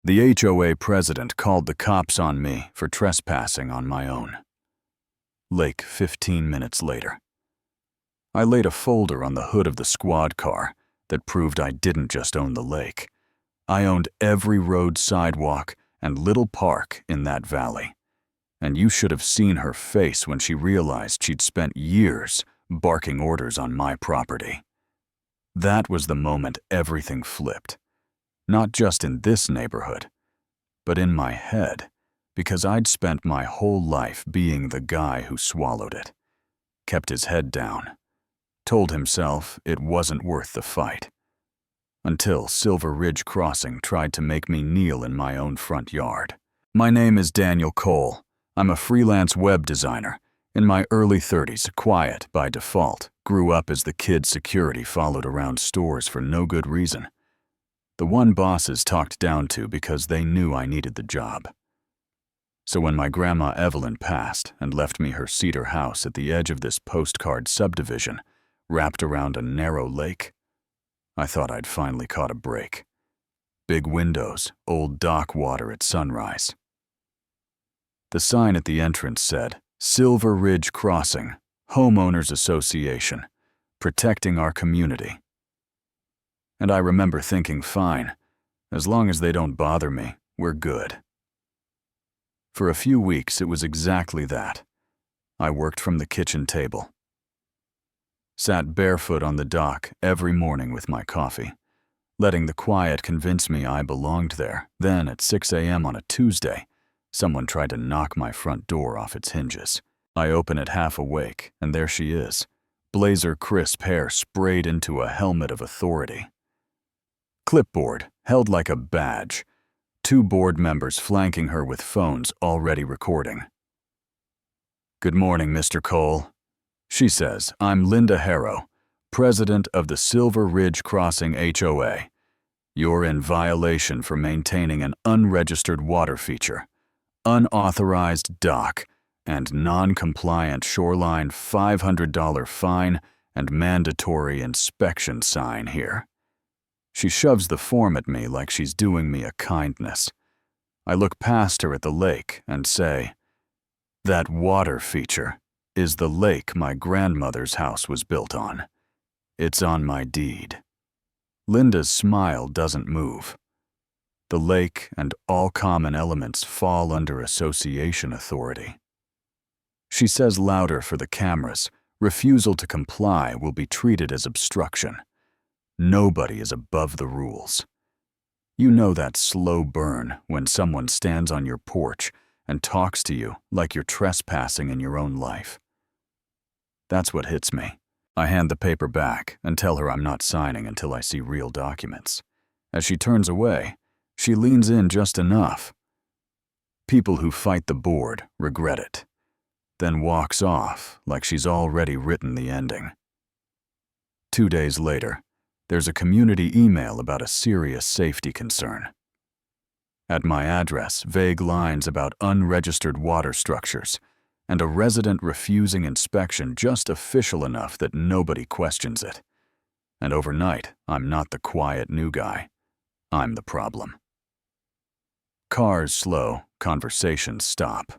The HOA president called the cops on me for trespassing on my own. Lake 15 minutes later. I laid a folder on the hood of the squad car that proved I didn't just own the lake. I owned every road, sidewalk, and little park in that valley. And you should have seen her face when she realized she'd spent years barking orders on my property. That was the moment everything flipped. Not just in this neighborhood, but in my head, because I'd spent my whole life being the guy who swallowed it, kept his head down, told himself it wasn't worth the fight, until Silver Ridge Crossing tried to make me kneel in my own front yard. My name is Daniel Cole. I'm a freelance web designer. In my early 30s, quiet by default, grew up as the kid security followed around stores for no good reason. The one bosses talked down to because they knew I needed the job. So when my grandma Evelyn passed and left me her cedar house at the edge of this postcard subdivision, wrapped around a narrow lake, I thought I'd finally caught a break. Big windows, old dock water at sunrise. The sign at the entrance said, Silver Ridge Crossing, Homeowners Association, protecting our community. And I remember thinking, fine, as long as they don't bother me, we're good. For a few weeks, it was exactly that. I worked from the kitchen table. Sat barefoot on the dock every morning with my coffee, letting the quiet convince me I belonged there. Then at 6 a.m. on a Tuesday, someone tried to knock my front door off its hinges. I open it half awake, and there she is, blazer crisp hair sprayed into a helmet of authority. Clipboard, held like a badge, 2 board members flanking her with phones already recording. Good morning, Mr. Cole. She says, I'm Linda Harrow, president of the Silver Ridge Crossing HOA. You're in violation for maintaining an unregistered water feature, unauthorized dock, and non-compliant shoreline $500 fine and mandatory inspection sign here. She shoves the form at me like she's doing me a kindness. I look past her at the lake and say, that water feature is the lake my grandmother's house was built on. It's on my deed. Linda's smile doesn't move. The lake and all common elements fall under association authority. She says louder for the cameras, refusal to comply will be treated as obstruction. Nobody is above the rules. You know that slow burn when someone stands on your porch and talks to you like you're trespassing in your own life. That's what hits me. I hand the paper back and tell her I'm not signing until I see real documents. As she turns away, she leans in just enough. People who fight the board regret it, then walks off like she's already written the ending. 2 days later, there's a community email about a serious safety concern. At my address, vague lines about unregistered water structures and a resident refusing inspection just official enough that nobody questions it. And overnight, I'm not the quiet new guy. I'm the problem. Cars slow, conversations stop.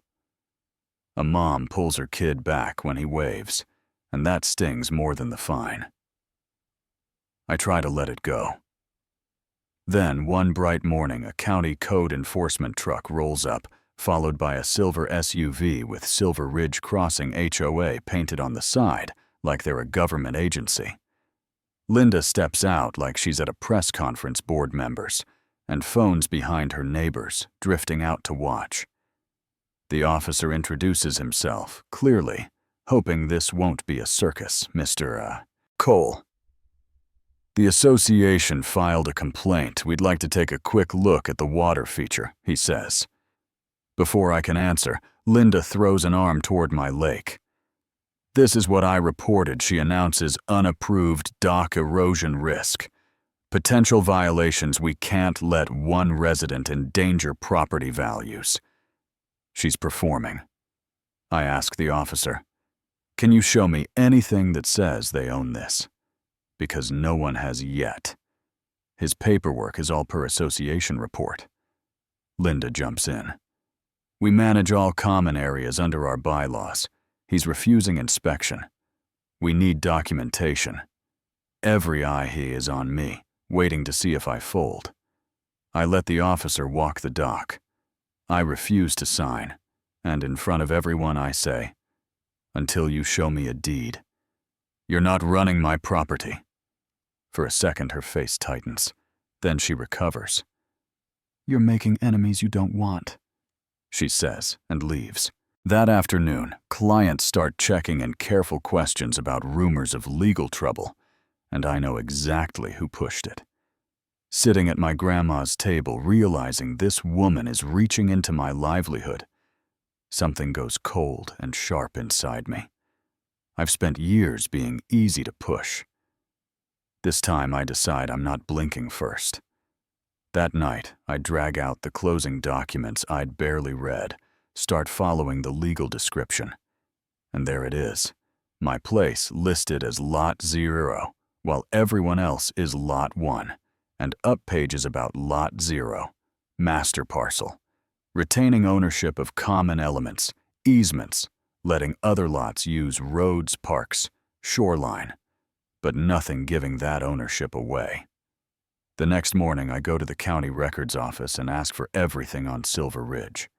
A mom pulls her kid back when he waves, and that stings more than the fine. I try to let it go. Then, one bright morning, a county code enforcement truck rolls up, followed by a silver SUV with Silver Ridge Crossing HOA painted on the side, like they're a government agency. Linda steps out like she's at a press conference, board members, and phones behind her neighbors, drifting out to watch. The officer introduces himself, clearly, hoping this won't be a circus, Mr. Cole. The association filed a complaint. We'd like to take a quick look at the water feature, he says. Before I can answer, Linda throws an arm toward my lake. This is what I reported, she announces, unapproved dock erosion risk. Potential violations we can't let one resident endanger property values. She's performing. I ask the officer, can you show me anything that says they own this? Because no one has yet. His paperwork is all per association report. Linda jumps in. We manage all common areas under our bylaws. He's refusing inspection. We need documentation. Every eye he is on me, waiting to see if I fold. I let the officer walk the dock. I refuse to sign, and in front of everyone I say, until you show me a deed. You're not running my property. For a second, her face tightens. Then she recovers. You're making enemies you don't want, she says, and leaves. That afternoon, clients start checking in careful questions about rumors of legal trouble, and I know exactly who pushed it. Sitting at my grandma's table, realizing this woman is reaching into my livelihood, something goes cold and sharp inside me. I've spent years being easy to push. This time I decide I'm not blinking first. That night, I drag out the closing documents I'd barely read, start following the legal description. And there it is, my place listed as Lot 0, while everyone else is Lot 1, and up pages about Lot 0, master parcel, retaining ownership of common elements, easements, letting other lots use roads, parks, shoreline, but nothing giving that ownership away. The next morning, I go to the county records office and ask for everything on Silver Ridge.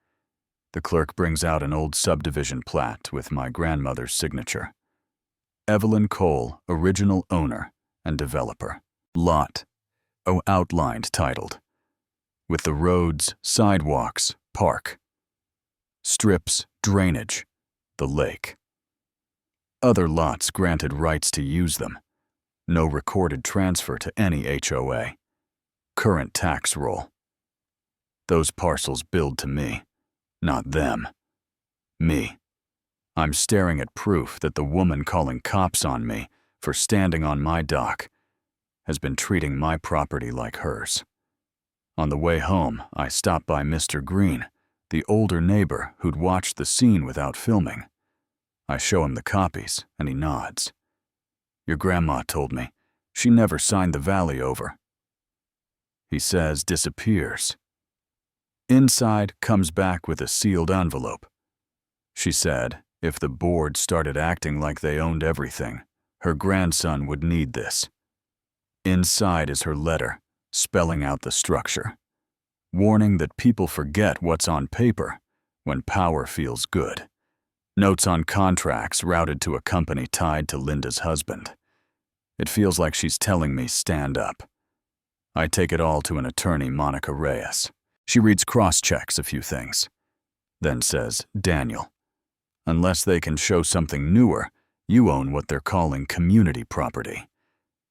The clerk brings out an old subdivision plat with my grandmother's signature. Evelyn Cole, original owner and developer. Lot, outlined, titled, with the roads, sidewalks, park. Strips, drainage, the lake. Other lots granted rights to use them. No recorded transfer to any HOA. Current tax roll. Those parcels billed to me, not them. Me. I'm staring at proof that the woman calling cops on me for standing on my dock has been treating my property like hers. On the way home, I stop by Mr. Green, the older neighbor who'd watched the scene without filming. I show him the copies, and he nods. Your grandma told me. She never signed the valley over. He says, disappears. Inside comes back with a sealed envelope. She said, if the board started acting like they owned everything, her grandson would need this. Inside is her letter, spelling out the structure, warning that people forget what's on paper when power feels good. Notes on contracts routed to a company tied to Linda's husband. It feels like she's telling me, stand up. I take it all to an attorney, Monica Reyes. She reads cross-checks a few things, then says, Daniel, unless they can show something newer, you own what they're calling community property.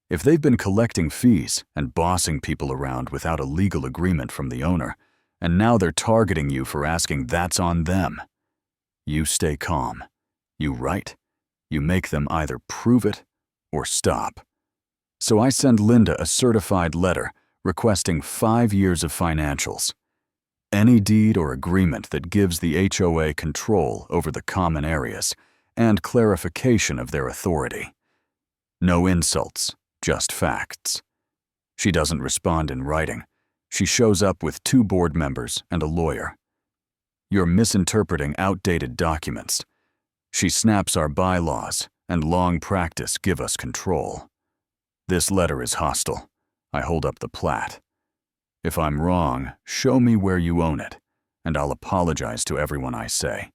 If they've been collecting fees and bossing people around without a legal agreement from the owner, and now they're targeting you for asking, that's on them. You stay calm. You write. You make them either prove it or stop. So I send Linda a certified letter requesting 5 years of financials, any deed or agreement that gives the HOA control over the common areas, and clarification of their authority. No insults, just facts. She doesn't respond in writing. She shows up with 2 board members and a lawyer. You're misinterpreting outdated documents. She snaps our bylaws, and long practice give us control. This letter is hostile. I hold up the plat. If I'm wrong, show me where you own it, and I'll apologize to everyone I say.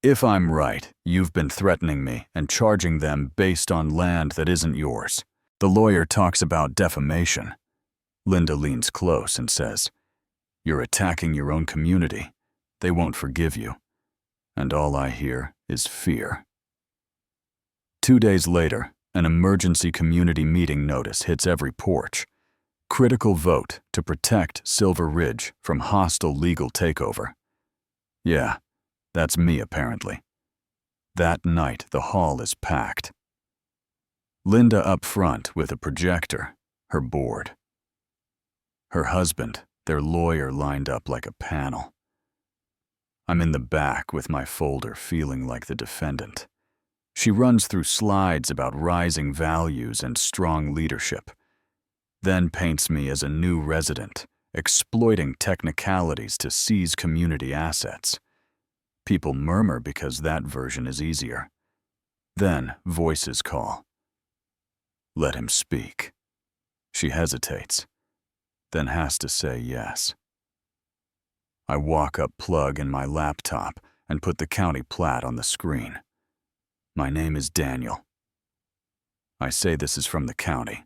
If I'm right, you've been threatening me and charging them based on land that isn't yours. The lawyer talks about defamation. Linda leans close and says, you're attacking your own community. They won't forgive you. And all I hear is fear. 2 days later, an emergency community meeting notice hits every porch. Critical vote to protect Silver Ridge from hostile legal takeover. Yeah, that's me apparently. That night, the hall is packed. Linda up front with a projector, her board. Her husband, their lawyer, lined up like a panel. I'm in the back with my folder, feeling like the defendant. She runs through slides about rising values and strong leadership, then paints me as a new resident, exploiting technicalities to seize community assets. People murmur because that version is easier. Then voices call. Let him speak. She hesitates, then has to say yes. I walk up, plug in my laptop, and put the county plat on the screen. My name is Daniel. I say this is from the county.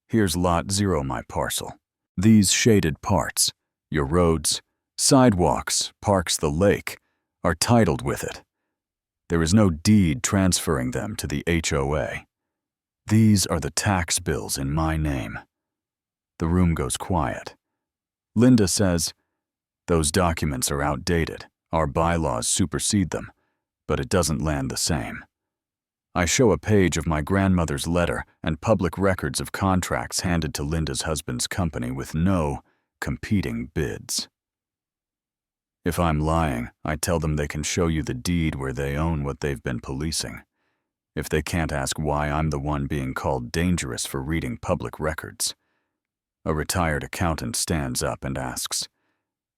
Here's lot 0, my parcel. These shaded parts, your roads, sidewalks, parks, the lake, are titled with it. There is no deed transferring them to the HOA. These are the tax bills in my name. The room goes quiet. Linda says, those documents are outdated. Our bylaws supersede them, but it doesn't land the same. I show a page of my grandmother's letter and public records of contracts handed to Linda's husband's company with no competing bids. If I'm lying, I tell them they can show you the deed where they own what they've been policing. If they can't ask why I'm the one being called dangerous for reading public records. A retired accountant stands up and asks,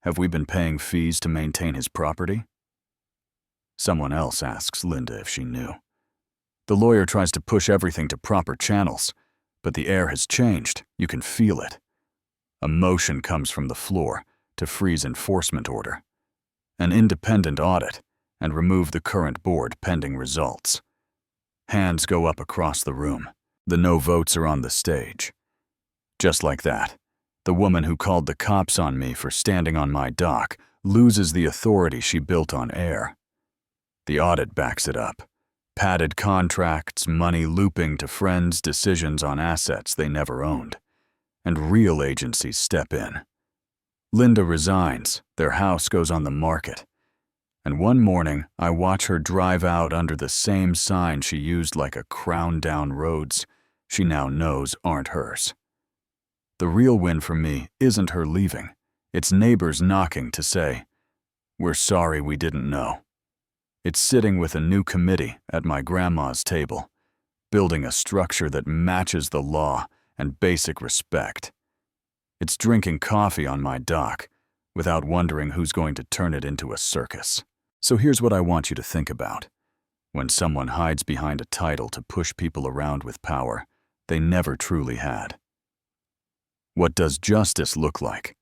have we been paying fees to maintain his property? Someone else asks Linda if she knew. The lawyer tries to push everything to proper channels, but the air has changed. You can feel it. A motion comes from the floor to freeze enforcement order, an independent audit, and remove the current board pending results. Hands go up across the room. The no votes are on the stage. Just like that, the woman who called the cops on me for standing on my dock loses the authority she built on air. The audit backs it up. Padded contracts, money looping to friends' decisions on assets they never owned. And real agencies step in. Linda resigns, their house goes on the market. And one morning, I watch her drive out under the same sign she used like a crown down roads she now knows aren't hers. The real win for me isn't her leaving. It's neighbors knocking to say, we're sorry we didn't know. It's sitting with a new committee at my grandma's table, building a structure that matches the law and basic respect. It's drinking coffee on my dock without wondering who's going to turn it into a circus. So here's what I want you to think about. When someone hides behind a title to push people around with power they never truly had. What does justice look like?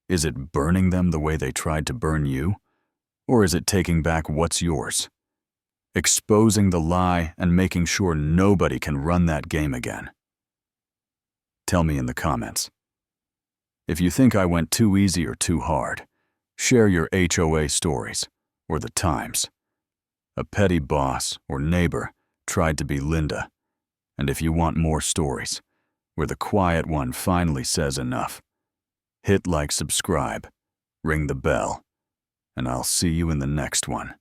Is it burning them the way they tried to burn you? Or is it taking back what's yours? Exposing the lie and making sure nobody can run that game again? Tell me in the comments. If you think I went too easy or too hard, share your HOA stories or the times. A petty boss or neighbor tried to be Linda. And if you want more stories, where the quiet one finally says enough, hit like, subscribe, ring the bell, and I'll see you in the next one.